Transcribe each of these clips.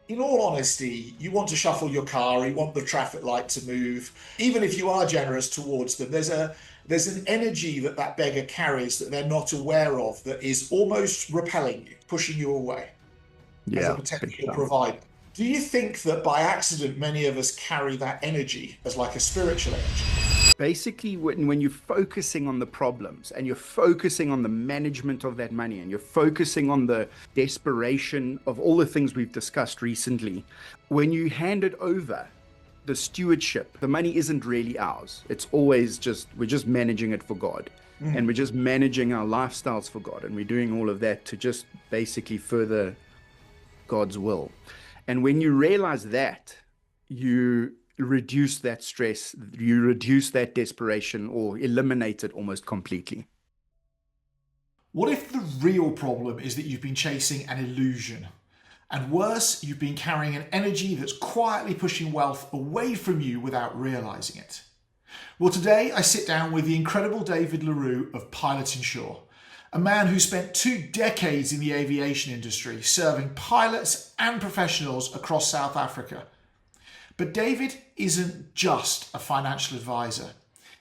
in all honesty, you want to shuffle your car, you want the traffic light to move. Even if you are generous towards them, there's an energy that that beggar carries that they're not aware of that is almost repelling you, pushing you away as a Yeah, big potential time. provider. Do you think that by accident many of us carry that energy as like a spiritual energy? Basically, when you're focusing on the problems and you're focusing on the management of that money and you're focusing on the desperation of all the things we've discussed recently, when you hand it over, the stewardship, the money isn't really ours. It's always just, we're just managing it for God. And Mm. we're just managing our lifestyles for God. And we're doing all of that to just basically further God's will. And when you realize that, you reduce that stress, you reduce that desperation, or eliminate it almost completely. What if the real problem is that you've been chasing an illusion? And worse, you've been carrying an energy that's quietly pushing wealth away from you without realizing it. Well, today I sit down with the incredible David Le Roux of Pilot Insure, a man who spent 2 decades in the aviation industry serving pilots and professionals across South Africa. But David isn't just a financial advisor.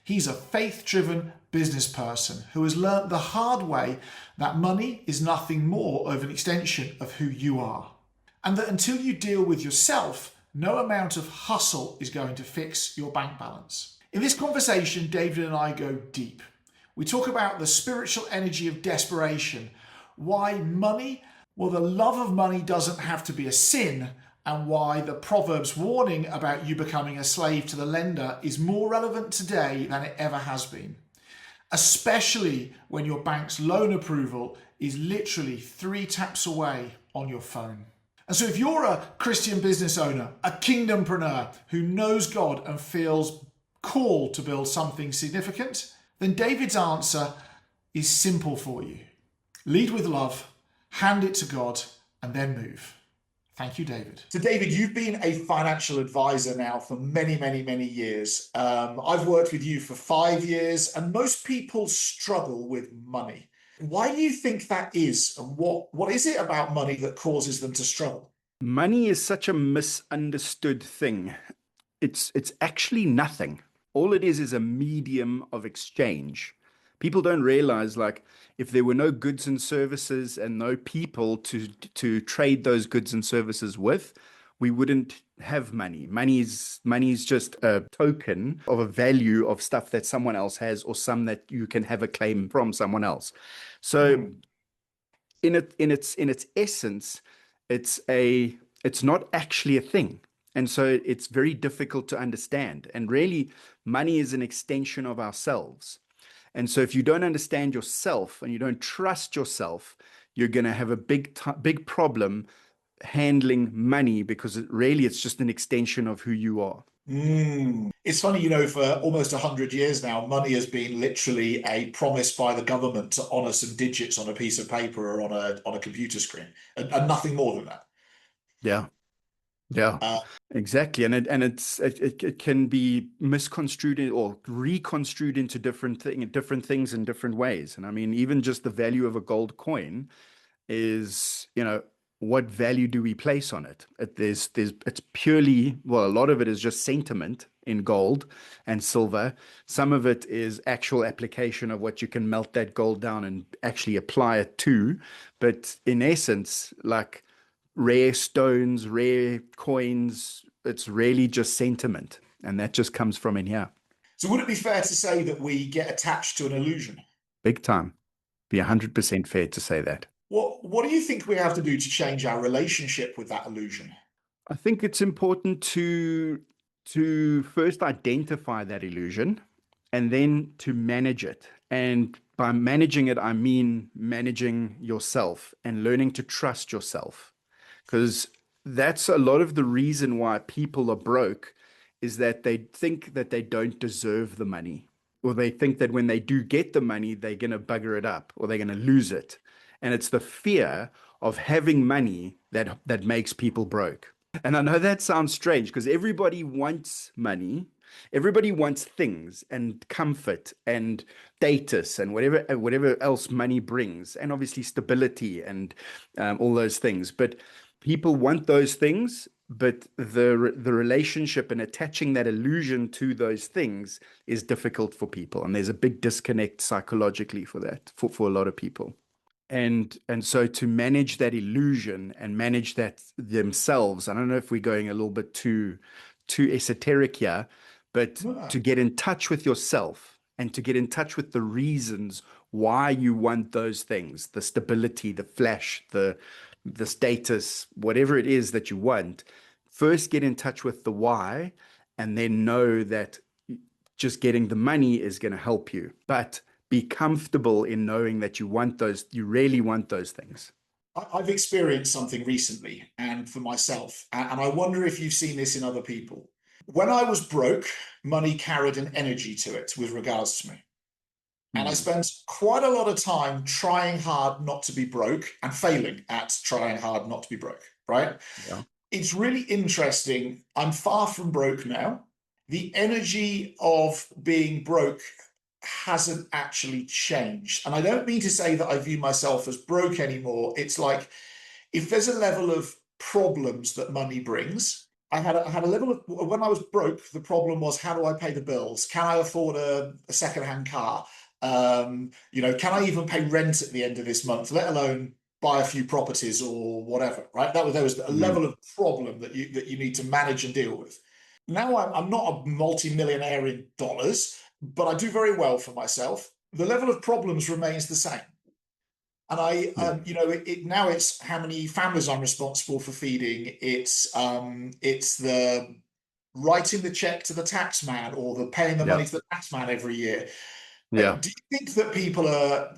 He's a faith-driven business person who has learnt the hard way that money is nothing more of an extension of who you are. And that until you deal with yourself, no amount of hustle is going to fix your bank balance. In this conversation, David and I go deep. We talk about the spiritual energy of desperation, why money, well, the love of money doesn't have to be a sin, and why the Proverbs warning about you becoming a slave to the lender is more relevant today than it ever has been, especially when your bank's loan approval is literally 3 taps away on your phone. And so if you're a Christian business owner, a kingdompreneur who knows God and feels called to build something significant, then David's answer is simple for you. Lead with love, hand it to God, and then move. Thank you, David. So, David, you've been a financial advisor now for many, many, many years. I've worked with you for 5 years, and most people struggle with money. Why do you think that is? And what is it about money that causes them to struggle? Money is such a misunderstood thing. It's actually nothing. All it is a medium of exchange. People don't realize, like, if there were no goods and services and no people to trade those goods and services with, we wouldn't have money. Money's just a token of a value of stuff that someone else has, or some that you can have a claim from someone else. So Mm. in its essence, it's not actually a thing. And so it's very difficult to understand. And really, money is an extension of ourselves. And so if you don't understand yourself and you don't trust yourself, you're going to have a big problem handling money, because it's just an extension of who you are. Mm. It's funny, for almost 100 years now, money has been literally a promise by the government to honor some digits on a piece of paper or on a computer screen, and nothing more than that. Yeah. Yeah. Uh, Exactly. And it can be misconstrued or reconstrued into different things in different ways. And I mean, even just the value of a gold coin is, what value do we place on it? It's purely, well, a lot of it is just sentiment in gold and silver. Some of it is actual application of what you can melt that gold down and actually apply it to. But in essence, like rare stones, rare coins, it's really just sentiment. And that just comes from in here. so would it be fair to say that we get attached to an illusion? Big time. Be 100% fair to say that. What do you think we have to do to change our relationship with that illusion? I think it's important to first identify that illusion and then to manage it. And by managing it, I mean managing yourself and learning to trust yourself. Because that's a lot of the reason why people are broke, is that they think that they don't deserve the money, or they think that when they do get the money, they're going to bugger it up or they're going to lose it. And it's the fear of having money that makes people broke. And I know that sounds strange, because everybody wants money. Everybody wants things and comfort and status and whatever else money brings, and obviously stability and all those things. But People want those things, but the relationship and attaching that illusion to those things is difficult for people, and there's a big disconnect psychologically for that for a lot of people. And so to manage that illusion and manage that themselves, I don't know if we're going a little bit too esoteric here, but No. to get in touch with yourself and to get in touch with the reasons why you want those things, the stability, the flash, the status, whatever it is that you want, first get in touch with the why, and then know that just getting the money is going to help you. But be comfortable in knowing that you want those, you really want those things. I've experienced something recently and for myself, and I wonder if you've seen this in other people. When I was broke, money carried an energy to it with regards to me. And I Hmm. spent quite a lot of time trying hard not to be broke and failing at trying hard not to be broke, right? Yeah. It's really interesting. I'm far from broke now. The energy of being broke hasn't actually changed. And I don't mean to say that I view myself as broke anymore. It's like if there's a level of problems that money brings, I had a level of when I was broke, the problem was how do I pay the bills? Can I afford a second-hand car? Can I even pay rent at the end of this month, let alone buy a few properties or whatever, right? There was a Mm. level of problem that you need to manage and deal with. Now I'm not a multi-millionaire in dollars, but I do very well for myself. The level of problems remains the same. And Yeah. now it's how many families I'm responsible for feeding. It's the writing the check to the tax man or the paying the Yeah. money to the tax man every year. Yeah. Do you think that people are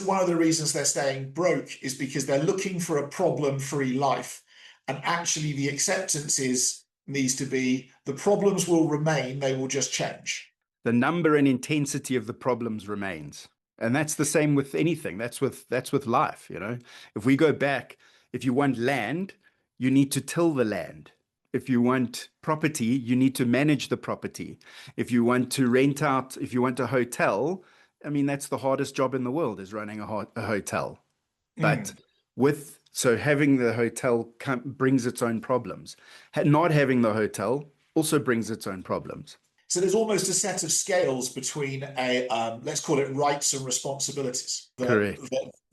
one of the reasons they're staying broke is because they're looking for a problem-free life, and actually the acceptance needs to be the problems will remain, they will just change. The number and intensity of the problems remains. And that's the same with anything. That's with life, you know. If we go back, if you want land, you need to till the land. If you want property, you need to manage the property. If you want to rent out, if you want a hotel, I mean, that's the hardest job in the world is running a hotel. But Mm. so having the hotel brings its own problems. Not having the hotel also brings its own problems. So there's almost a set of scales between let's call it rights and responsibilities Correct.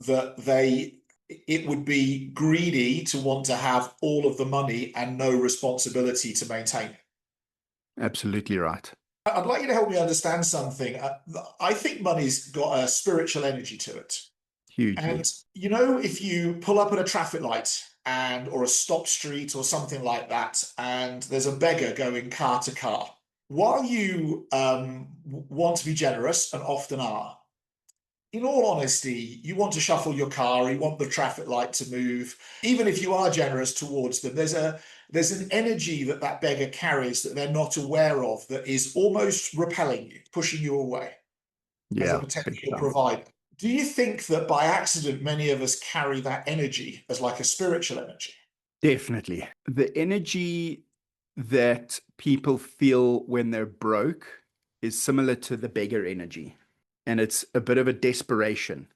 that it would be greedy to want to have all of the money and no responsibility to maintain it. Absolutely right. I'd like you to help me understand something. I think money's got a spiritual energy to it. Hugely. And if you pull up at a traffic light or a stop street or something like that, and there's a beggar going car to car, while you want to be generous and often are, in all honesty, you want to shuffle your car, you want the traffic light to move. Even if you are generous towards them, there's an energy that beggar carries that they're not aware of that is almost repelling you, pushing you away as a Yeah, big potential time. provider. Do you think that by accident many of us carry that energy as like a spiritual energy? Definitely. The energy that people feel when they're broke is similar to the beggar energy. And it's a bit of a desperation.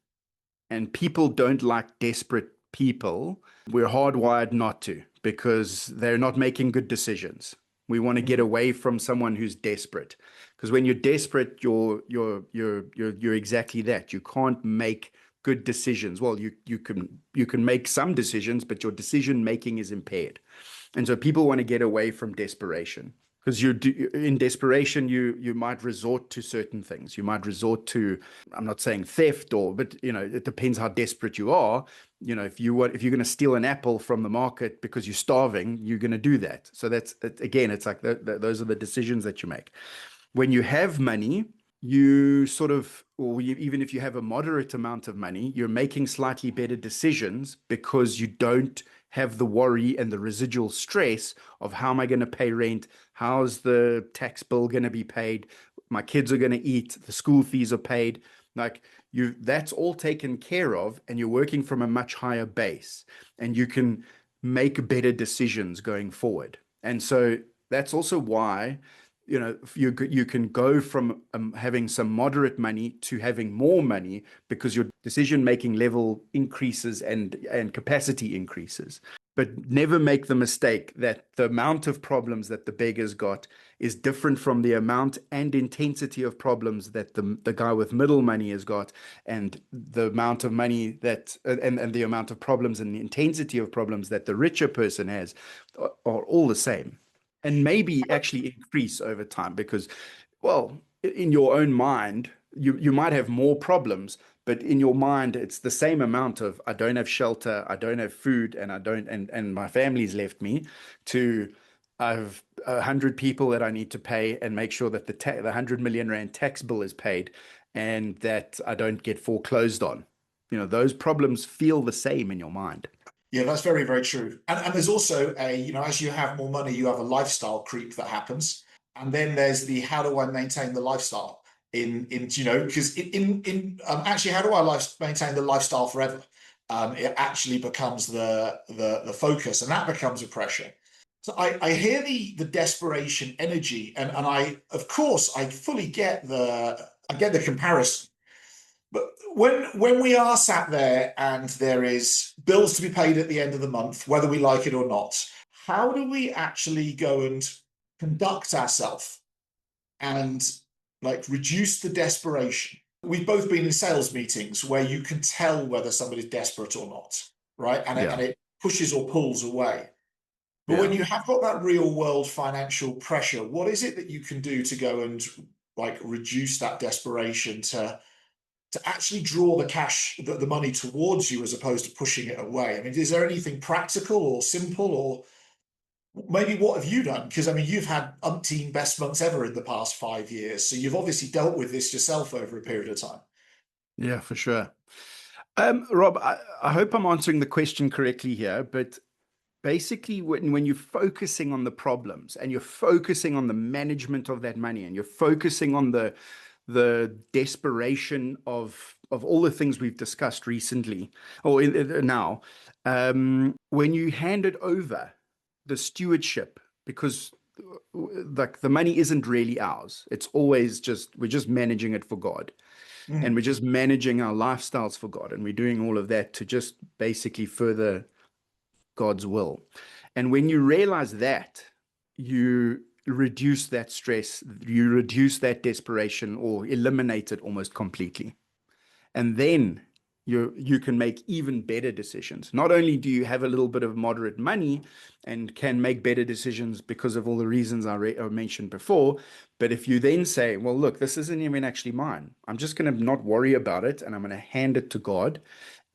And people don't like desperate people. We're hardwired not to because they're not making good decisions. We want to get Mm. away from someone who's desperate. Because when you're desperate, you're exactly that. You can't make good decisions. Well, you can make some decisions, but your decision making is impaired. And so people want to get away from desperation because in desperation you might resort to certain things. You might resort to, I'm not saying theft but it depends how desperate you are. If you're going to steal an apple from the market because you're starving, you're going to do that. So that's again, it's like those are the decisions that you make. When you have money, you sort of, even if you have a moderate amount of money, you're making slightly better decisions because you don't have the worry and the residual stress of how am I going to pay rent? How's the tax bill going to be paid? My kids are going to eat, the school fees are paid. Like that's all taken care of, and you're working from a much higher base, and you can make better decisions going forward. And so that's also why you can go from having some moderate money to having more money because your decision making level increases and capacity increases. But never make the mistake that the amount of problems that the beggar's got is different from the amount and intensity of problems that the guy with middle money has got, and the amount of money that and the amount of problems and the intensity of problems that the richer person has are all the same, and maybe actually increase over time because, well, in your own mind, you might have more problems, but in your mind, it's the same amount of I don't have shelter, I don't have food, and I don't and my family's left me to I've 100 people that I need to pay and make sure that the 100 million rand tax bill is paid and that I don't get foreclosed on. Those problems feel the same in your mind. Yeah, that's very, very true. And there's also as you have more money, you have a lifestyle creep that happens. And then there's the how do I maintain the lifestyle because actually, how do I maintain the lifestyle forever? It actually becomes the focus, and that becomes a pressure. So I hear the desperation energy, and I of course I fully get the comparison. But when we are sat there and there is bills to be paid at the end of the month, whether we like it or not, how do we actually go and conduct ourselves and like reduce the desperation? We've both been in sales meetings where you can tell whether somebody's desperate or not, right? And Yeah, it pushes or pulls away. But when yeah. you have got that real world financial pressure, what is it that you can do to go and like reduce that desperation to actually draw the cash, the money towards you as opposed to pushing it away? I mean, is there anything practical or simple, or maybe what have you done? Because I mean, you've had umpteen best months ever in the past 5 years. So you've obviously dealt with this yourself over a period of time. Yeah, for sure. Rob, I hope I'm answering the question correctly here, but basically, when you're focusing on the problems and you're focusing on the management of that money and you're focusing on the desperation of all the things we've discussed recently or now, when you hand it over, the stewardship, because like the money isn't really ours. It's always just we're just managing it for God. And Mm. we're just managing our lifestyles for God. And we're doing all of that to just basically further God's will. And when you realize that, you reduce that stress, you reduce that desperation or eliminate it almost completely. And then you can make even better decisions. Not only do you have a little bit of moderate money and can make better decisions because of all the reasons I mentioned before, but if you then say, well, look, this isn't even actually mine. I'm just going to not worry about it and I'm going to hand it to God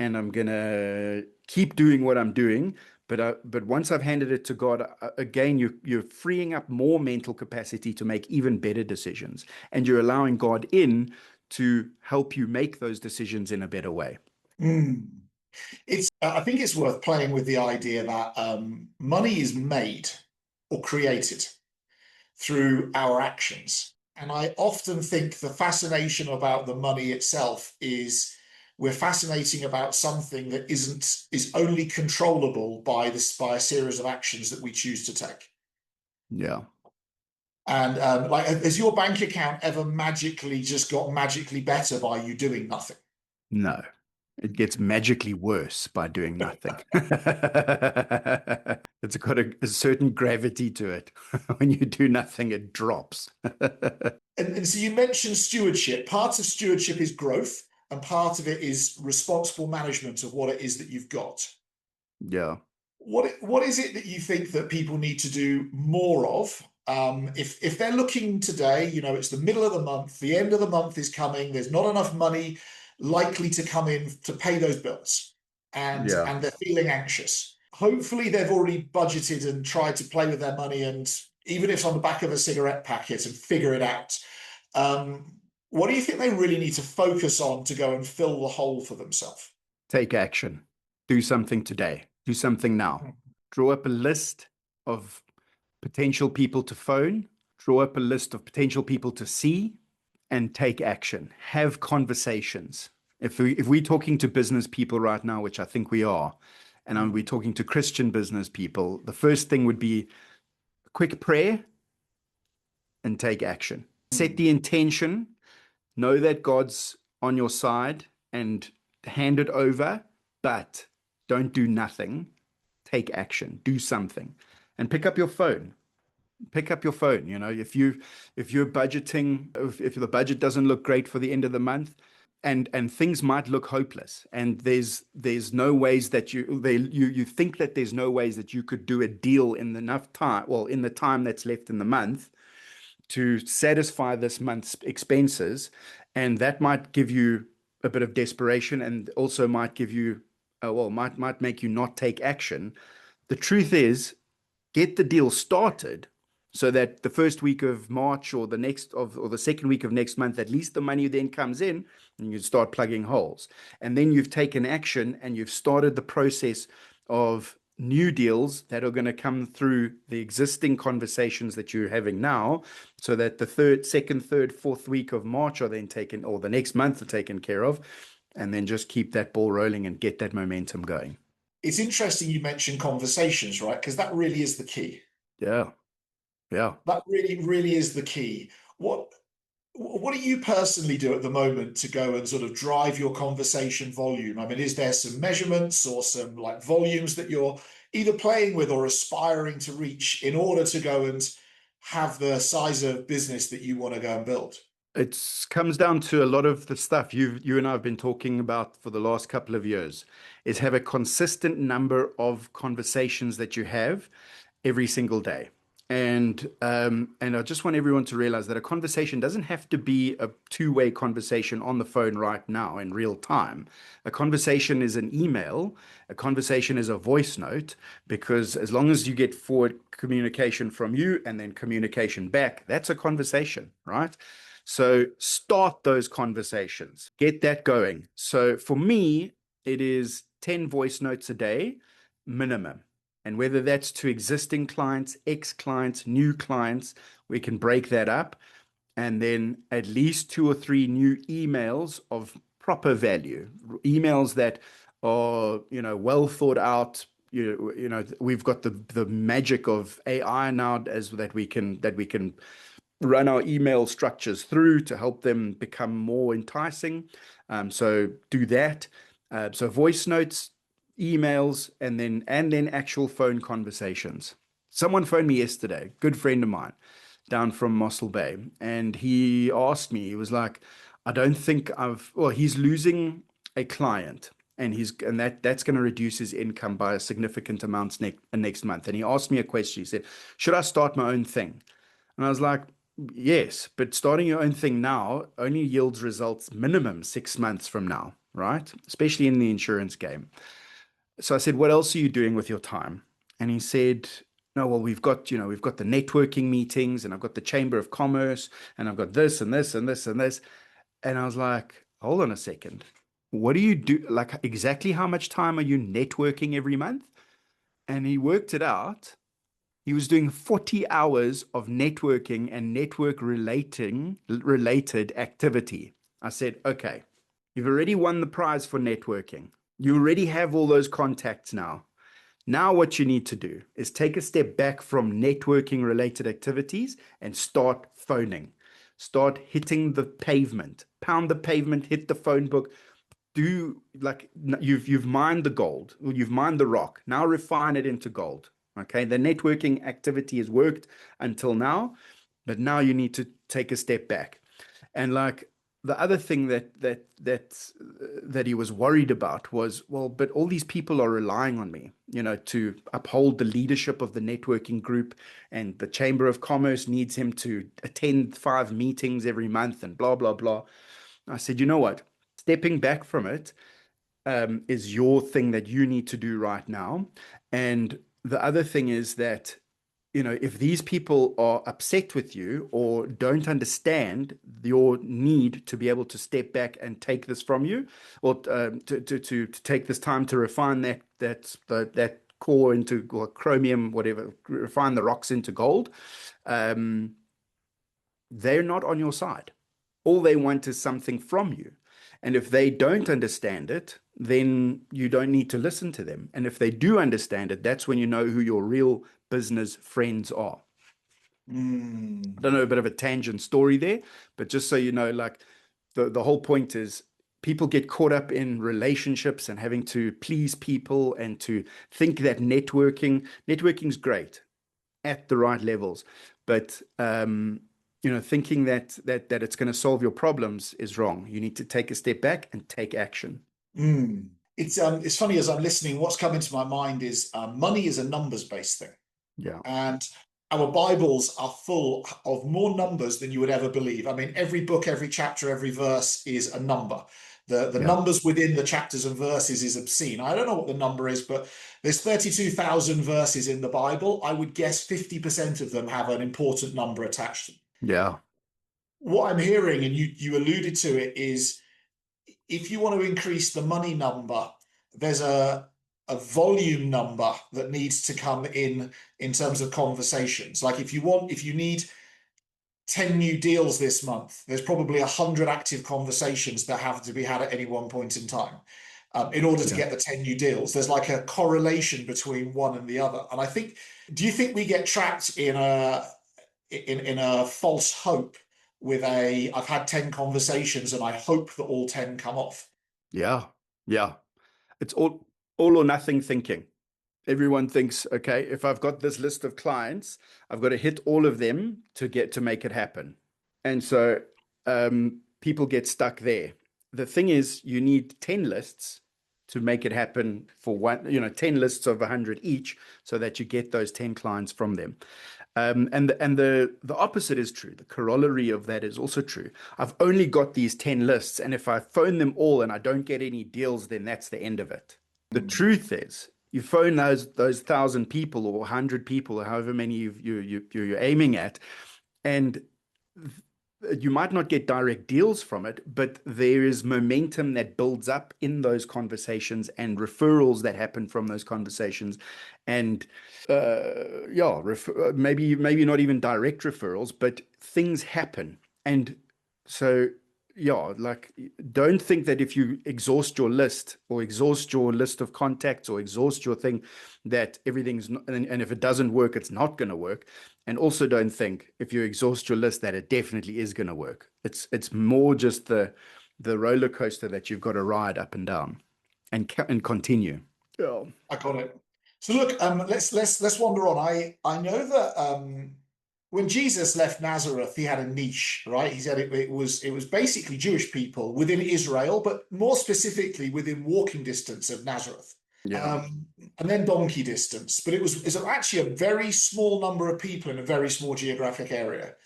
and I'm going to keep doing what I'm doing. But once I've handed it to God, again, you're freeing up more mental capacity to make even better decisions, and you're allowing God in to help you make those decisions in a better way. Mm. I think it's worth playing with the idea that money is made or created through our actions. And I often think the fascination about the money itself is we're fascinating about something that is only controllable by a series of actions that we choose to take. Yeah. And like, has your bank account ever magically just got magically better by you doing nothing? No, it gets magically worse by doing nothing. It's got a certain gravity to it. When you do nothing, it drops. And so you mentioned stewardship. Part of stewardship is growth, and part of it is responsible management of what it is that you've got. Yeah. What is it that you think that people need to do more of? If they're looking today, it's the middle of the month, the end of the month is coming, there's not enough money likely to come in to pay those bills, and Yeah. and they're feeling anxious. Hopefully, they've already budgeted and tried to play with their money, and even if it's on the back of a cigarette packet, and figure it out. What do you think they really need to focus on to go and fill the hole for themselves? Take action. Do something today. Do something now. Draw up a list of potential people to phone. Draw up a list of potential people to see and take action. Have conversations. If we're talking to business people right now, which I think we are, and we're talking to Christian business people, the first thing would be a quick prayer and take action. Set the intention, know that God's on your side and hand it over, but don't do nothing. take action, do something, and pick up your phone. Pick up your phone. If you're budgeting, if the budget doesn't look great for the end of the month, and things might look hopeless, and there's no ways that you think that there's no ways that you could do a deal in enough time, well, in the time that's left in the month to satisfy this month's expenses, and that might give you a bit of desperation, and also might give you, might make you not take action. The truth is, get the deal started so that the first week of March or the second week of next month, at least the money then comes in and you start plugging holes. And then you've taken action and you've started the process of new deals that are going to come through the existing conversations that you're having now, so that the second, third, fourth week of March are then taken, or the next month are taken care of, and then just keep that ball rolling and get that momentum going. It's interesting you mentioned conversations, right? Because that really is the key. Yeah. Yeah. That really, really is the key. What do you personally do at the moment to go and sort of drive your conversation volume? I mean, is there some measurements or some like volumes that you're either playing with or aspiring to reach in order to go and have the size of business that you want to go and build? It comes down to a lot of the stuff you and I have been talking about for the last couple of years, is have a consistent number of conversations that you have every single day. And I just want everyone to realize that a conversation doesn't have to be a two-way conversation on the phone right now in real time. A conversation is an email, a conversation is a voice note, because as long as you get forward communication from you and then communication back, that's a conversation, right? So start those conversations, get that going. So for me, it is 10 voice notes a day minimum. And whether that's to existing clients, ex-clients, new clients, we can break that up. And then at least 2 or 3 new emails of proper value, emails that are, well thought out. We've got the magic of AI now, as that we can run our email structures through to help them become more enticing. So do that. So voice notes, emails, and then actual phone conversations. Someone phoned me yesterday, good friend of mine down from Mossel Bay, and he asked me, he was like, I don't think he's losing a client, and that's going to reduce his income by a significant amount next month. And he asked me a question. He said, should I start my own thing? And I was like, yes, but starting your own thing now only yields results minimum 6 months from now, right? Especially in the insurance game. So I said, what else are you doing with your time? And he said, no, well, we've got the networking meetings, and I've got the Chamber of Commerce, and I've got this and this and this and this. And I was like, hold on a second. What do you do? Like, exactly how much time are you networking every month? And he worked it out. He was doing 40 hours of networking and related activity. I said, okay, you've already won the prize for networking. You already have all those contacts now. Now what you need to do is take a step back from networking related activities and start phoning. Start hitting the pavement. Pound the pavement, hit the phone book. Do like you've mined the gold, or you've mined the rock. Now refine it into gold. Okay, the networking activity has worked until now, but now you need to take a step back. And like the other thing that he was worried about was, well, but all these people are relying on me, to uphold the leadership of the networking group, and the Chamber of Commerce needs him to attend 5 meetings every month and blah, blah, blah. I said, you know what? Stepping back from it is your thing that you need to do right now. And the other thing is that, if these people are upset with you or don't understand your need to be able to step back and take this from you, or to take this time to refine that core into, or chromium, whatever, refine the rocks into gold, they're not on your side. All they want is something from you. And if they don't understand it, then you don't need to listen to them. And if they do understand it, that's when you know who your real business friends are. I don't know, a bit of a tangent story there, but just so you know, like the whole point is people get caught up in relationships and having to please people and to think that networking's great at the right levels, but thinking that it's going to solve your problems is wrong. You need to take a step back and take action. Mm. It's funny as I'm listening, what's come into my mind is money is a numbers-based thing. Yeah. And our Bibles are full of more numbers than you would ever believe. I mean, every book, every chapter, every verse is a number. The Yeah. numbers within the chapters and verses is obscene. I don't know what the number is, but there's 32,000 verses in the Bible. I would guess 50% of them have an important number attached to them. Yeah. What I'm hearing, and you alluded to it, is if you want to increase the money number, there's a volume number that needs to come in terms of conversations. Like if you need 10 new deals this month, there's probably 100 active conversations that have to be had at any one point in time. In order to Yeah. get the 10 new deals, there's like a correlation between one and the other. And I think, do you think we get trapped in a false hope with I've had 10 conversations and I hope that all 10 come off? Yeah. Yeah. It's all or nothing thinking. Everyone thinks, okay, if I've got this list of clients, I've got to hit all of them to make it happen. And so people get stuck there. The thing is, you need 10 lists to make it happen for 10 lists of 100 each so that you get those 10 clients from them. And the opposite is true. The corollary of that is also true. I've only got these 10 lists, and if I phone them all and I don't get any deals, then that's the end of it. The truth is, you phone those 1,000 people or 100 people or however many you're aiming at, and you might not get direct deals from it, but there is momentum that builds up in those conversations and referrals that happen from those conversations. And maybe not even direct referrals, but things happen. And so, like, don't think that if you exhaust your list or exhaust your list of contacts or exhaust your thing, that everything's not, and if it doesn't work, it's not going to work. And also don't think if you exhaust your list that it definitely is going to work. It's more just the roller coaster that you've got to ride up and down and continue. Yeah. I got it. So look, let's wander on. I know that when Jesus left Nazareth, he had a niche, right? He said it was basically Jewish people within Israel, but more specifically within walking distance of Nazareth. Yeah. And then donkey distance. But it's actually a very small number of people in a very small geographic area.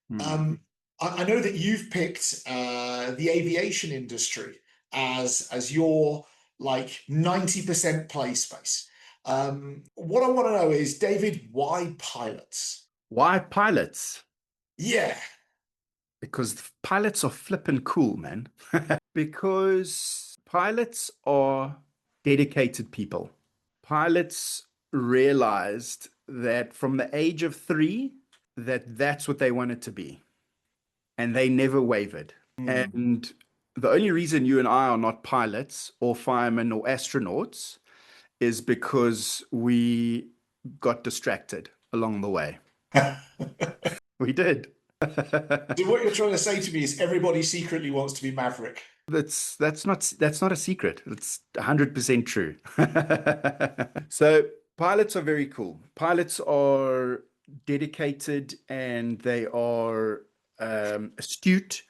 Hmm. I know that you've picked the aviation industry as your like 90% play space. What I want to know is, David, why pilots? Why pilots? Yeah. Because pilots are flippin' cool, man. Because pilots are dedicated people. Pilots realized that from the age of 3 that that's what they wanted to be, and they never wavered. Hmm. And the only reason you and I are not pilots or firemen or astronauts is because we got distracted along the way. We did. So what you're trying to say to me is everybody secretly wants to be Maverick. That's not a secret. It's 100% true. So pilots are very cool. Pilots are dedicated and they are astute,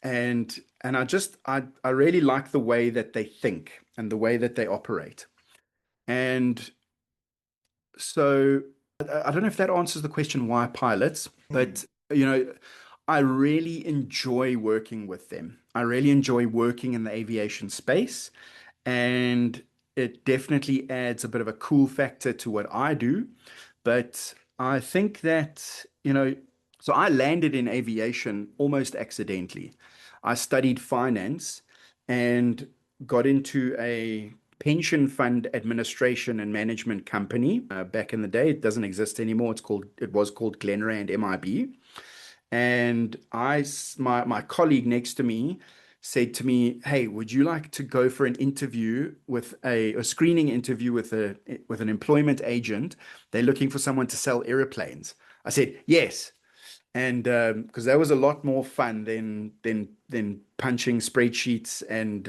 and I really like the way that they think and the way that they operate. And so I don't know if that answers the question why pilots, Hmm. but I really enjoy working with them. I really enjoy working in the aviation space, and it definitely adds a bit of a cool factor to what I do. But I think that, so I landed in aviation almost accidentally. I studied finance and got into a pension fund administration and management company back in the day. It doesn't exist anymore. It was called Glenrand MIB. And my colleague next to me said to me, "Hey, would you like to go for an interview with a screening interview with an employment agent? They're looking for someone to sell airplanes." I said, "Yes." And because that was a lot more fun than punching spreadsheets and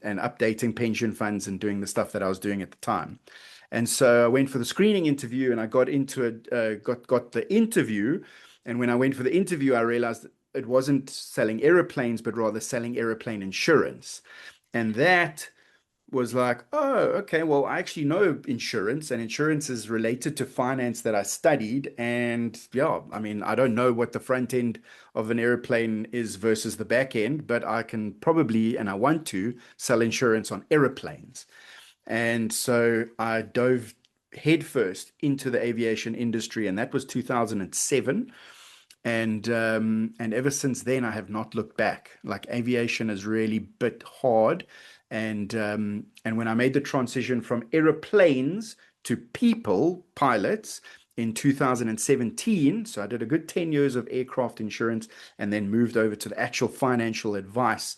updating pension funds and doing the stuff that I was doing at the time. And so I went for the screening interview, and I got into it, got the interview. And when I went for the interview, I realized that it wasn't selling airplanes, but rather selling airplane insurance. And that was like, oh, okay, well, I actually know insurance, and insurance is related to finance that I studied. And yeah, I mean, I don't know what the front end of an airplane is versus the back end, but I can probably, and I want to, sell insurance on airplanes. And so I dove headfirst into the aviation industry, and that was 2007. And ever since then, I have not looked back. Like aviation has really bit hard, and when I made the transition from aeroplanes to people pilots in 2017, so I did a good 10 years of aircraft insurance, and then moved over to the actual financial advice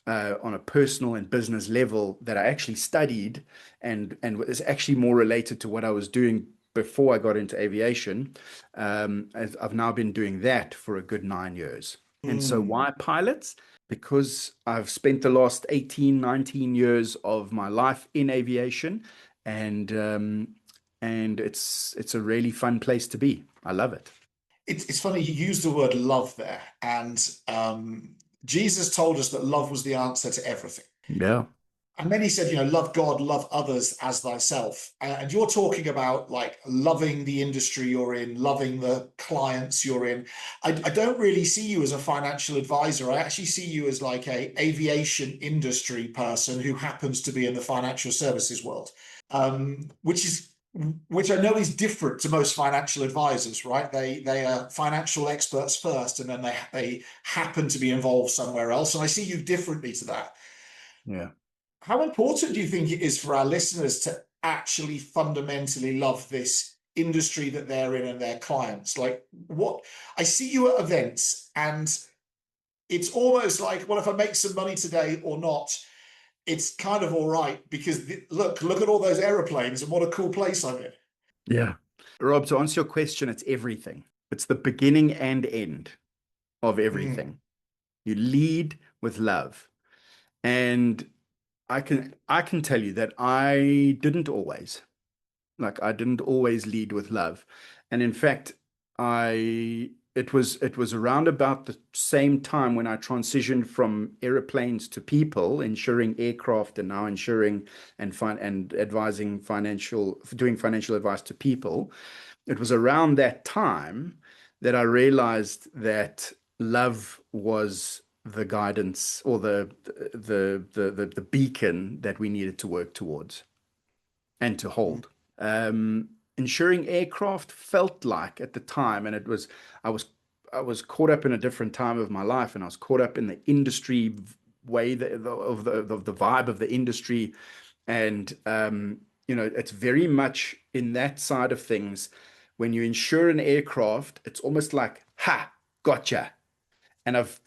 on a personal and business level that I actually studied, and was actually more related to what I was doing before I got into aviation. As I've now been doing that for a good 9 years. And so Mm. why pilots? Because I've spent the last 18, 19 years of my life in aviation, and it's a really fun place to be. I love it. It's funny you use the word love there, and Jesus told us that love was the answer to everything. Yeah. And then he said, love God, love others as thyself. And you're talking about like loving the industry you're in, loving the clients you're in. I don't really see you as a financial advisor. I actually see you as like a aviation industry person who happens to be in the financial services world, which I know is different to most financial advisors, right? They are financial experts first, and then they happen to be involved somewhere else. And I see you differently to that. Yeah. How important do you think it is for our listeners to actually fundamentally love this industry that they're in and their clients? Like, what I see you at events, and it's almost like, well, if I make some money today or not, it's kind of all right because look at all those aeroplanes and what a cool place I'm in. Yeah. Rob, to answer your question, it's everything. It's the beginning and end of Mm, everything. You lead with love. And I can tell you that I didn't always lead with love. And in fact, I it was around about the same time when I transitioned from airplanes to people, insuring aircraft, and now insuring and advising doing financial advice to people. It was around that time that I realized that love was the guidance, or the beacon that we needed to work towards and to mm, hold. Insuring aircraft felt like at the time, and I was I was caught up in a different time of my life, and I was caught up in the industry way of the vibe of the industry, and it's very much in that side of things. When you insure an aircraft, it's almost like, ha, gotcha. And I've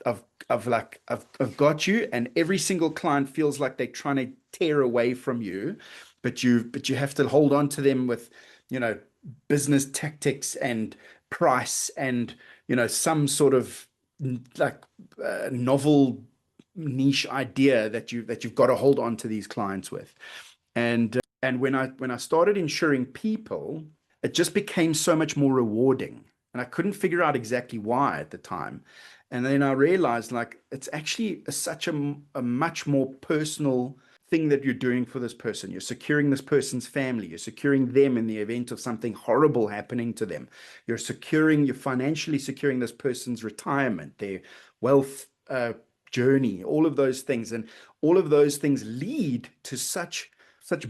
got you, and every single client feels like they're trying to tear away from you, but you have to hold on to them with, you know, business tactics and price and, some sort of like novel niche idea that you've got to hold on to these clients with. And when I started insuring people, it just became so much more rewarding. And I couldn't figure out exactly why at the time. And then I realized like it's actually such a much more personal thing that you're doing for this person. You're securing this person's family. You're securing them in the event of something horrible happening to them. You're financially securing this person's retirement, their wealth journey, all of those things. And all of those things lead to such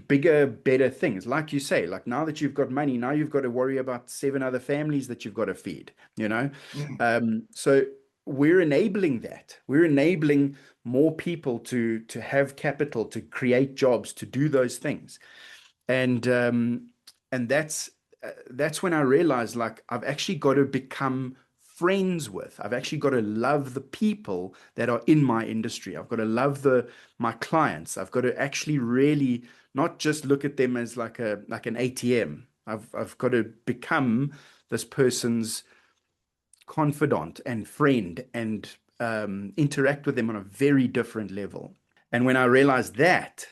bigger, better things. Like you say, like now that you've got money, now you've got to worry about seven other families that you've got to feed, you know? mm. So we're enabling that. We're enabling more people to have capital, to create jobs, to do those things. And that's when I realized like I've actually got to become friends with. I've actually got to love the people that are in my industry. I've got to love my clients. I've got to actually really not just look at them as like an ATM. I've got to become this person's confidant and friend and interact with them on a very different level. And when I realized that,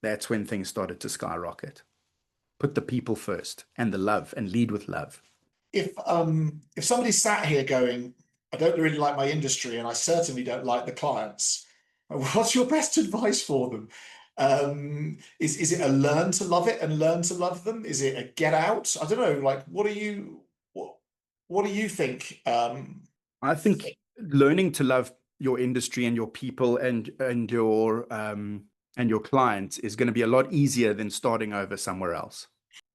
that's when things started to skyrocket. Put the people first and the love and lead with love. If somebody sat here going, I don't really like my industry and I certainly don't like the clients, what's your best advice for them? Is it a learn to love it and learn to love them? Is it a get out? I don't know. Like, what do you think? I think learning to love your industry and your people and your clients is going to be a lot easier than starting over somewhere else.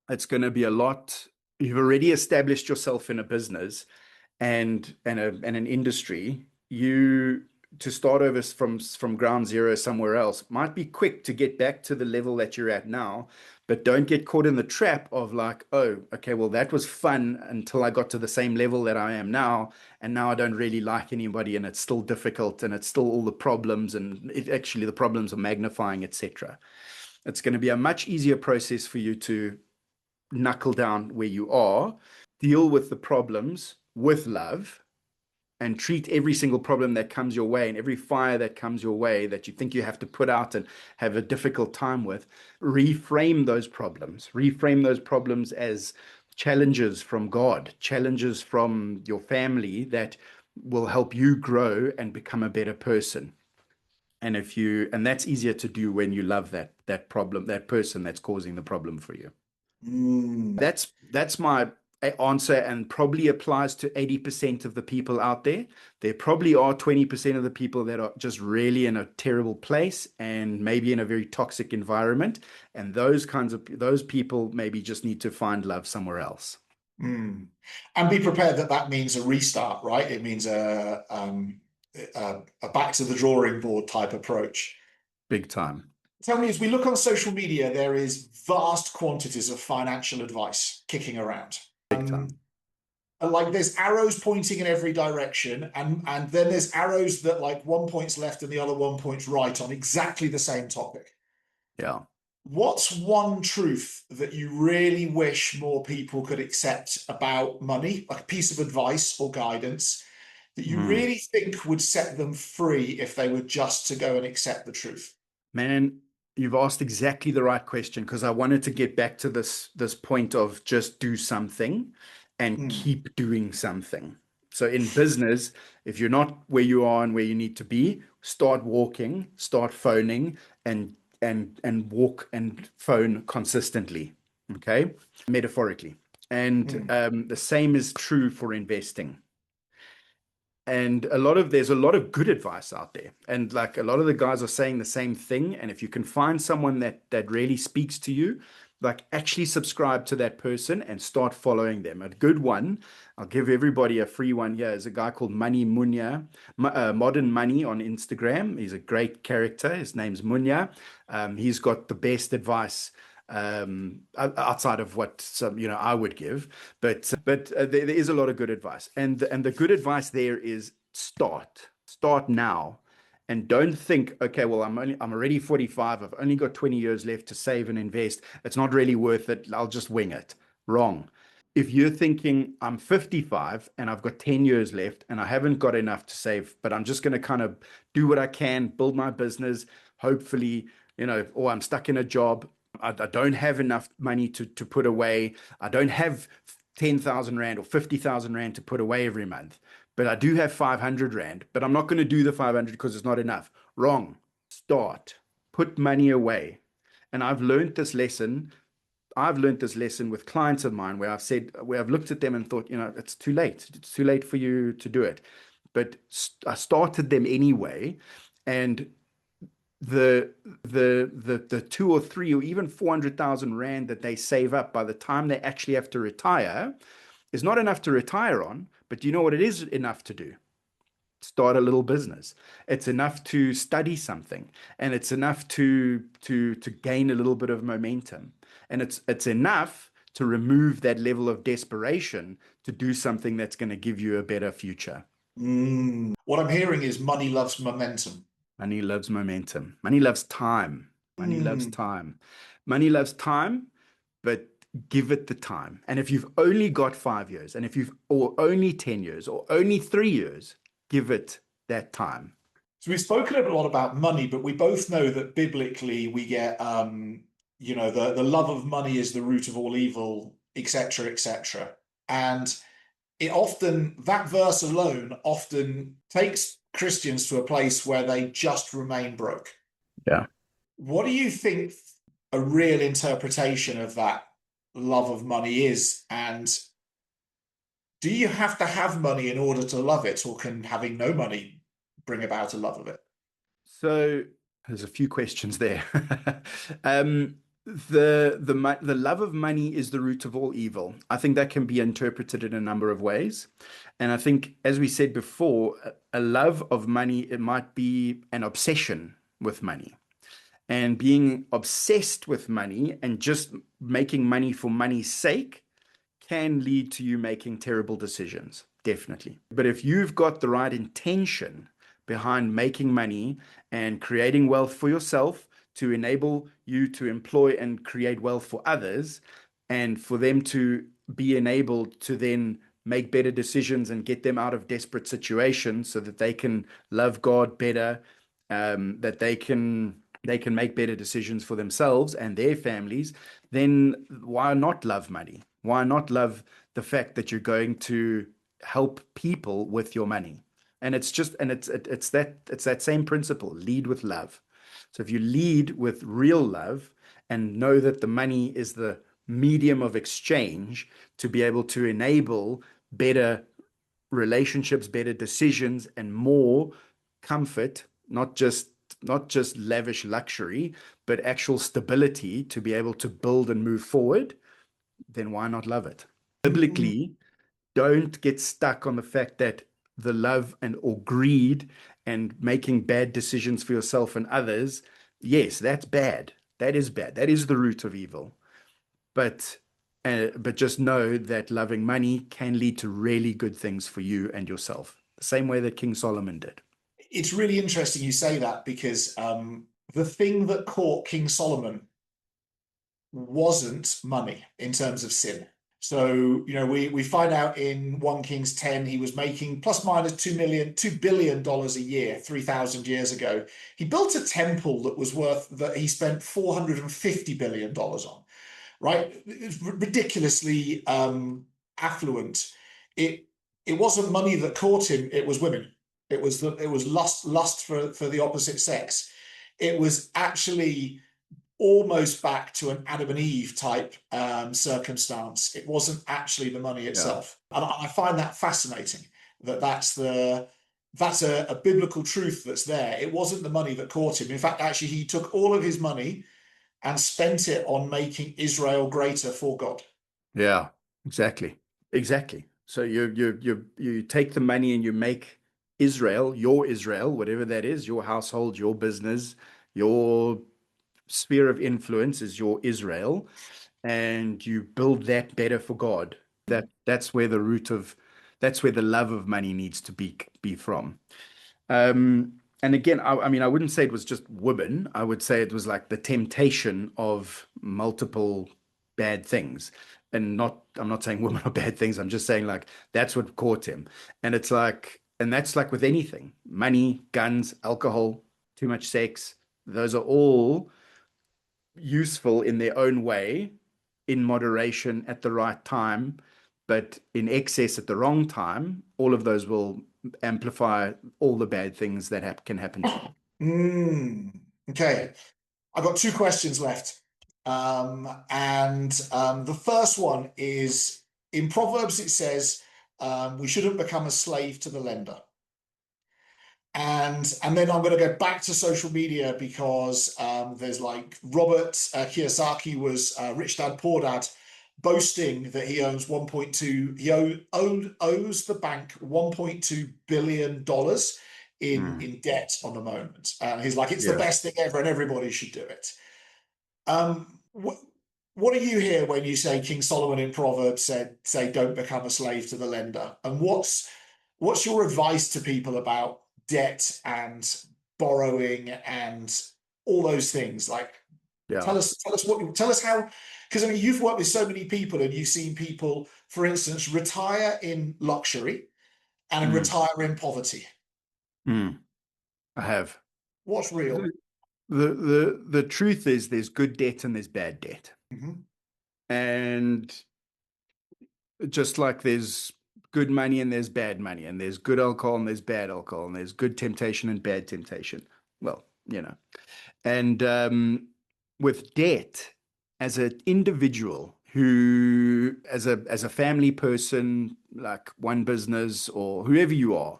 It's going to be a lot. You've already established yourself in a business and an industry. You to start over from ground zero somewhere else might be quick to get back to the level that you're at now, but don't get caught in the trap of like, oh, okay, well, that was fun until I got to the same level that I am now, and now I don't really like anybody, and it's still difficult, and it's still all the problems, and actually the problems are magnifying, etc. It's going to be a much easier process for you to knuckle down where you are, deal with the problems with love, and treat every single problem that comes your way and every fire that comes your way that you think you have to put out and have a difficult time with, reframe those problems as challenges from God, challenges from your family that will help you grow and become a better person. And that's easier to do when you love that problem, that person that's causing the problem for you. Mm. That's my answer, and probably applies to 80% of the people out there. There probably are 20% of the people that are just really in a terrible place and maybe in a very toxic environment. And those people maybe just need to find love somewhere else. Mm. And be prepared that that means a restart, right? It means a back to the drawing board type approach. Big time. Tell me, as we look on social media, there is vast quantities of financial advice kicking around. Big time. Like there's arrows pointing in every direction, and then there's arrows that like one point's left and the other one point's right on exactly the same topic. Yeah. What's one truth that you really wish more people could accept about money, like a piece of advice or guidance that you Mm. really think would set them free if they were just to go and accept the truth? Man, you've asked exactly the right question, because I wanted to get back to this point of just do something and Mm. keep doing something. So in business, if you're not where you are and where you need to be, start walking, start phoning, and walk and phone consistently. Okay, metaphorically. And Mm. the same is true for investing. And there's a lot of good advice out there, and like a lot of the guys are saying the same thing. And if you can find someone that really speaks to you, like actually subscribe to that person and start following them. A good one, I'll give everybody a free one here, is a guy called Money Munya, Modern Money on Instagram. He's a great character. His name's Munya. He's got the best advice outside of what I would give, but there is a lot of good advice, and the good advice there is start now, and don't think, okay, well, I'm already 45, I've only got 20 years left to save and invest, it's not really worth it, I'll just wing it. Wrong. If you're thinking I'm 55 and I've got 10 years left and I haven't got enough to save, but I'm just going to kind of do what I can, build my business, hopefully, or I'm stuck in a job, I don't have enough money to put away. I don't have 10,000 Rand or 50,000 Rand to put away every month, but I do have 500 Rand, but I'm not going to do the 500 because it's not enough. Wrong. Start. Put money away. And I've learned this lesson. I've learned this lesson with clients of mine where I've looked at them and thought, it's too late. It's too late for you to do it. But I started them anyway. And the 2 or 3 or even 400,000 Rand that they save up by the time they actually have to retire is not enough to retire on. But do you know what it is enough to do? Start a little business. It's enough to study something, and it's enough to gain a little bit of momentum, and it's enough to remove that level of desperation to do something that's going to give you a better future. What I'm hearing is money loves momentum. Money loves momentum. Money loves time. Money loves Mm. time. Money loves time, but give it the time. And if you've only got 5 years, and or only 10 years, or only 3 years, give it that time. So we've spoken a lot about money, but we both know that biblically we get, the love of money is the root of all evil, etc., etc. And it often, that verse alone often takes Christians to a place where they just remain broke. Yeah. What do you think a real interpretation of that love of money is? And do you have to have money in order to love it, or can having no money bring about a love of it? So there's a few questions there. um, the love of money is the root of all evil. I think that can be interpreted in a number of ways. And I think, as we said before, a love of money, it might be an obsession with money. And being obsessed with money and just making money for money's sake can lead to you making terrible decisions, definitely. But if you've got the right intention behind making money and creating wealth for yourself to enable you to employ and create wealth for others, and for them to be enabled to then make better decisions and get them out of desperate situations so that they can love God better, that they can make better decisions for themselves and their families, then why not love money? Why not love the fact that you're going to help people with your money? And it's that same principle, lead with love. So if you lead with real love and know that the money is the medium of exchange to be able to enable better relationships, better decisions, and more comfort, not just lavish luxury, but actual stability to be able to build and move forward, then why not love it? Biblically, don't get stuck on the fact that the love and or greed and making bad decisions for yourself and others, yes, that's bad. That is bad. That is the root of evil. But but just know that loving money can lead to really good things for you and yourself, the same way that King Solomon did. It's really interesting you say that, because the thing that caught King Solomon wasn't money in terms of sin. So, we find out in 1 Kings 10, he was making plus minus $2 billion a year, 3,000 years ago. He built a temple that he spent $450 billion on, right? It's ridiculously affluent. It wasn't money that caught him, it was women. It was lust for the opposite sex. It was actually almost back to an Adam and Eve type circumstance. It wasn't actually the money Yeah. itself. And I find that fascinating, that's a biblical truth that's there. It wasn't the money that caught him. In fact, actually, he took all of his money and spent it on making Israel greater for God. Yeah, exactly. Exactly. So you take the money and you make Israel, your Israel, whatever that is, your household, your business, your sphere of influence is your Israel, and you build that better for God. That's where that's where the love of money needs to be from. And again, I mean, I wouldn't say it was just women. I would say it was like the temptation of multiple bad things. I'm not saying women are bad things. I'm just saying like that's what caught him. And that's like with anything, money, guns, alcohol, too much sex. Those are all useful in their own way, in moderation at the right time, but in excess at the wrong time, all of those will amplify all the bad things that can happen to you. Okay, I've got two questions left. And the first one is, in Proverbs, it says we shouldn't become a slave to the lender. And then I'm going to go back to social media, because there's like Robert Kiyosaki was Rich Dad Poor Dad, boasting that he owns 1.2 owes the bank $1.2 billion in debt on the moment. He's like, it's the Yeah. best thing ever and everybody should do it. What do you hear when you say King Solomon in Proverbs say don't become a slave to the lender? And what's your advice to people about debt and borrowing and all those things? Like, Yeah. Tell us how, because I mean, you've worked with so many people and you've seen people, for instance, retire in luxury and Mm, retire in poverty. mm, I have. What's real? The truth is there's good debt and there's bad debt. Mhm. And just like there's good money and there's bad money, and there's good alcohol and there's bad alcohol, and there's good temptation and bad temptation. Well, you know. And with debt, as an individual who, as a family person, like one business or whoever you are,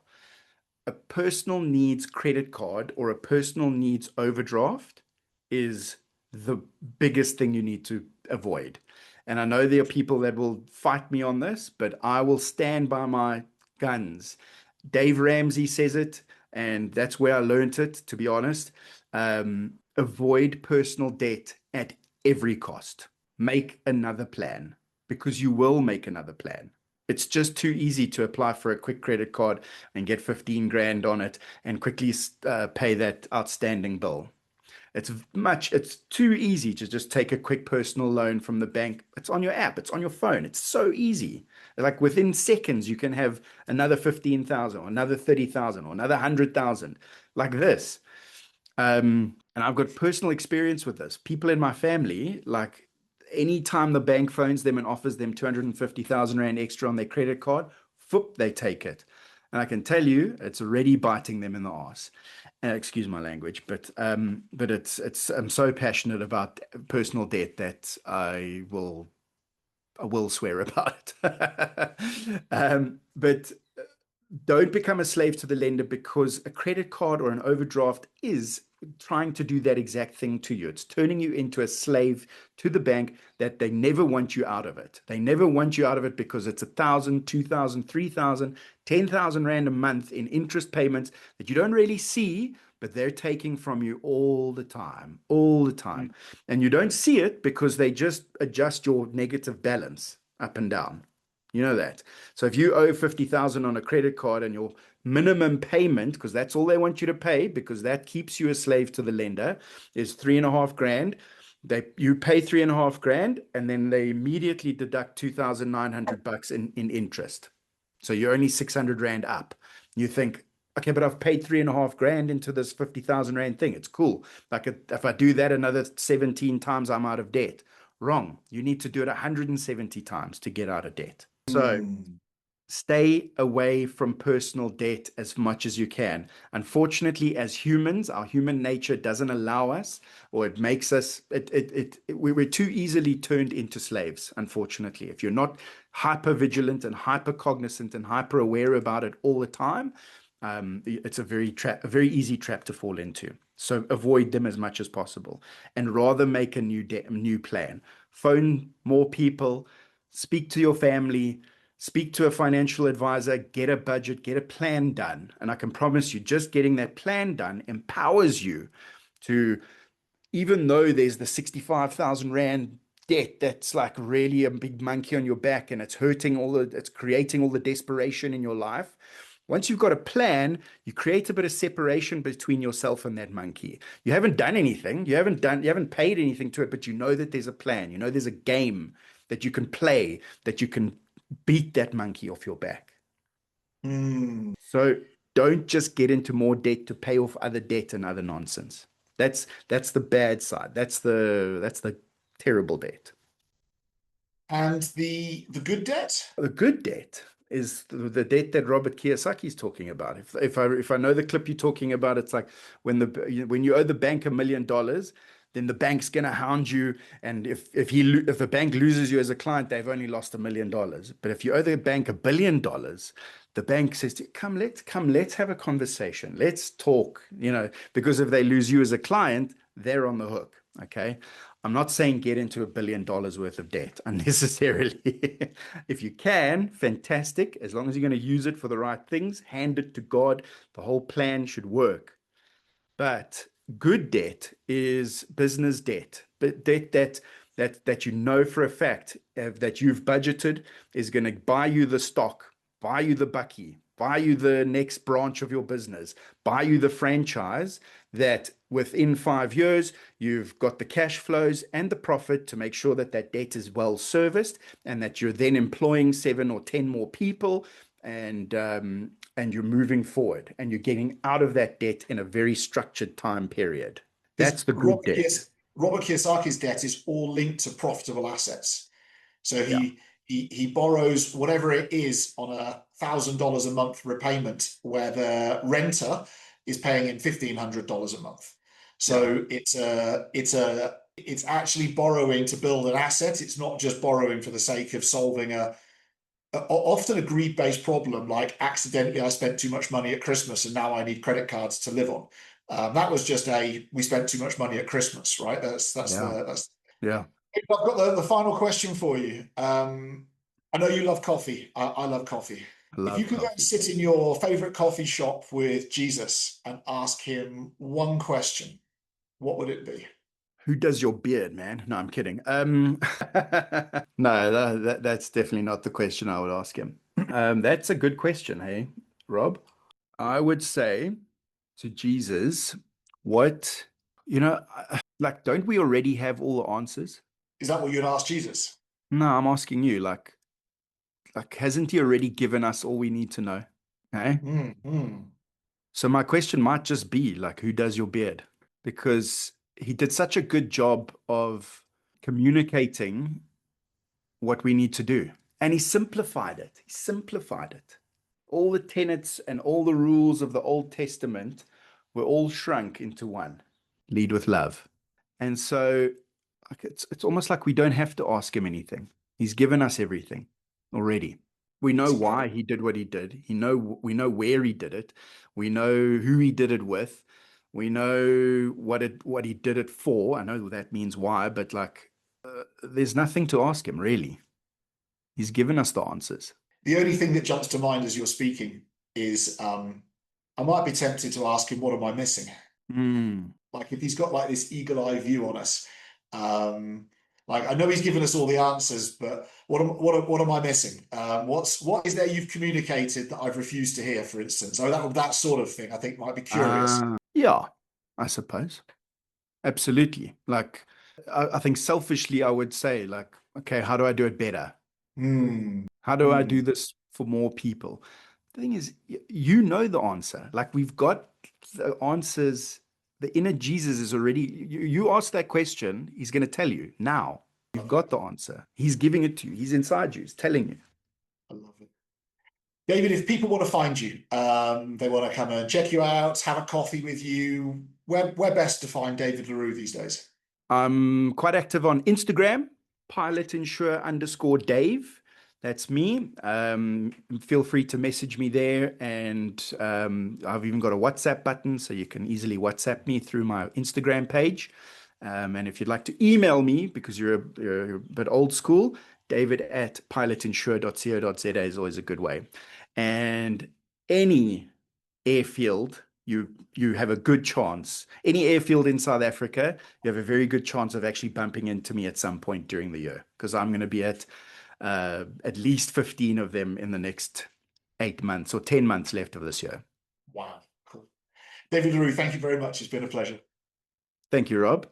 a personal needs credit card or a personal needs overdraft is the biggest thing you need to avoid. And I know there are people that will fight me on this, but I will stand by my guns. Dave Ramsey says it, and that's where I learned it, to be honest. Avoid personal debt at every cost. Make another plan because you will make another plan. It's just too easy to apply for a quick credit card and get 15 grand on it and quickly pay that outstanding bill. It's too easy to just take a quick personal loan from the bank. It's on your app, it's on your phone. It's so easy. Like within seconds, you can have another 15,000 or another 30,000 or another 100,000 like this. And I've got personal experience with this. People in my family, like anytime the bank phones them and offers them 250,000 Rand extra on their credit card, foop, they take it. And I can tell you, it's already biting them in the ass. Excuse my language, but it's I'm so passionate about personal debt that I will swear about it. But don't become a slave to the lender because a credit card or an overdraft is trying to do that exact thing to you. It's turning you into a slave to the bank that they never want you out of it. They never want you out of it because it's 1,000, 2,000, 3,000, 10,000 Rand a month in interest payments that you don't really see, but they're taking from you all the time, all the time. And you don't see it because they just adjust your negative balance up and down. You know that. So if you owe 50,000 on a credit card and your minimum payment, because that's all they want you to pay, because that keeps you a slave to the lender, is 3.5 grand. You pay 3.5 grand, and then they immediately deduct 2,900 bucks in interest. So you're only 600 Rand up. You think, okay, but I've paid 3.5 grand into this 50,000 Rand thing. It's cool. Like if I do that another 17 times, I'm out of debt. Wrong. You need to do it 170 times to get out of debt. So Mm. stay away from personal debt as much as you can. Unfortunately, as humans, our human nature doesn't allow us, or it makes us, we're too easily turned into slaves, unfortunately. If you're not hyper vigilant and hyper cognizant and hyper aware about it all the time, it's a a very easy trap to fall into. So avoid them as much as possible, and rather make a new plan. Phone more people, speak to your family, speak to a financial advisor, get a budget, get a plan done. And I can promise you, just getting that plan done empowers you to, even though there's the 65,000 Rand debt that's like really a big monkey on your back and it's creating all the desperation in your life. Once you've got a plan, you create a bit of separation between yourself and that monkey. You haven't done anything, you haven't paid anything to it, but you know that there's a plan, you know there's a game that you can play, that you can beat that monkey off your back. Mm. So don't just get into more debt to pay off other debt and other nonsense. That's the bad side. That's the terrible debt. And the good debt? The good debt is the debt that Robert Kiyosaki is talking about. If I know the clip you're talking about, it's like when you owe the bank $1 million, then the bank's gonna hound you. And if the bank loses you as a client, they've only lost $1 million. But if you owe the bank $1 billion, the bank says, let's have a conversation. Let's talk. Because if they lose you as a client, they're on the hook. Okay. I'm not saying get into $1 billion worth of debt unnecessarily. If you can, fantastic. As long as you're going to use it for the right things, hand it to God. The whole plan should work. But good debt is business debt, but debt that you know for a fact that you've budgeted is going to buy you the stock, buy you the bucky, buy you the next branch of your business, buy you the franchise, that within 5 years, you've got the cash flows and the profit to make sure that that debt is well serviced, and that you're then employing 7 or 10 more people, and you're moving forward and you're getting out of that debt in a very structured time period. That's Because the good debt. Robert Kiyosaki's debt is all linked to profitable assets. So Yeah. he borrows whatever it is on $1,000 a month repayment, where the renter is paying him $1,500 a month. Yeah. So it's actually borrowing to build an asset. It's not just borrowing for the sake of solving often a greed-based problem, like accidentally I spent too much money at Christmas and now I need credit cards to live on. That was just we spent too much money at Christmas, right? Yeah. That's. Yeah. I've got the final question for you. I know you love coffee. I love coffee. I If you love could go and coffee. sit in your favorite coffee shop with Jesus and ask him one question, what would it be? Who does your beard, man? No, I'm kidding. No, that's definitely not the question I would ask him. That's a good question, hey, Rob. I would say to Jesus, what, like, don't we already have all the answers? Is that what you'd ask Jesus? No, I'm asking you, like, hasn't he already given us all we need to know? Okay. Mm. So my question might just be like, who does your beard? Because he did such a good job of communicating what we need to do. And he simplified it. He simplified it. All the tenets and all the rules of the Old Testament were all shrunk into one. Lead with love. And so, like, it's almost like we don't have to ask him anything. He's given us everything already. We know It's why incredible. he did what he did. We know where he did it. We know who he did it with. We know what he did it for. I know that means why, but like, there's nothing to ask him really. He's given us the answers. The only thing that jumps to mind as you're speaking is I might be tempted to ask him, what am I missing? Mm. Like if he's got like this eagle eye view on us, um, like I know he's given us all the answers, but what am I missing? What is there you've communicated that I've refused to hear, for instance? So that sort of thing I think might be curious. Yeah, I suppose. Absolutely. Like, I think selfishly, I would say, like, okay, how do I do it better? Hmm. How do I Hmm. do this for more people? The thing is, you know the answer. Like, we've got the answers. The inner Jesus is already, you ask that question, he's going to tell you now. You've Love it. got the answer. He's giving it to you. He's inside you. He's telling you. I love it. David, if people want to find you, they want to come and check you out, have a coffee with you, where best to find David Le Roux these days? I'm quite active on Instagram, pilot_Dave. That's me. Feel free to message me there. And I've even got a WhatsApp button, so you can easily WhatsApp me through my Instagram page. And if you'd like to email me, because you're a bit old school, david@pilotinsure.co.za is always a good way. And any airfield, you have a good chance. Any airfield in South Africa, you have a very good chance of actually bumping into me at some point during the year, because I'm going to be at least 15 of them in the next 8 months or 10 months left of this year. Wow, cool. David Le Roux, thank you very much. It's been a pleasure. Thank you, Rob.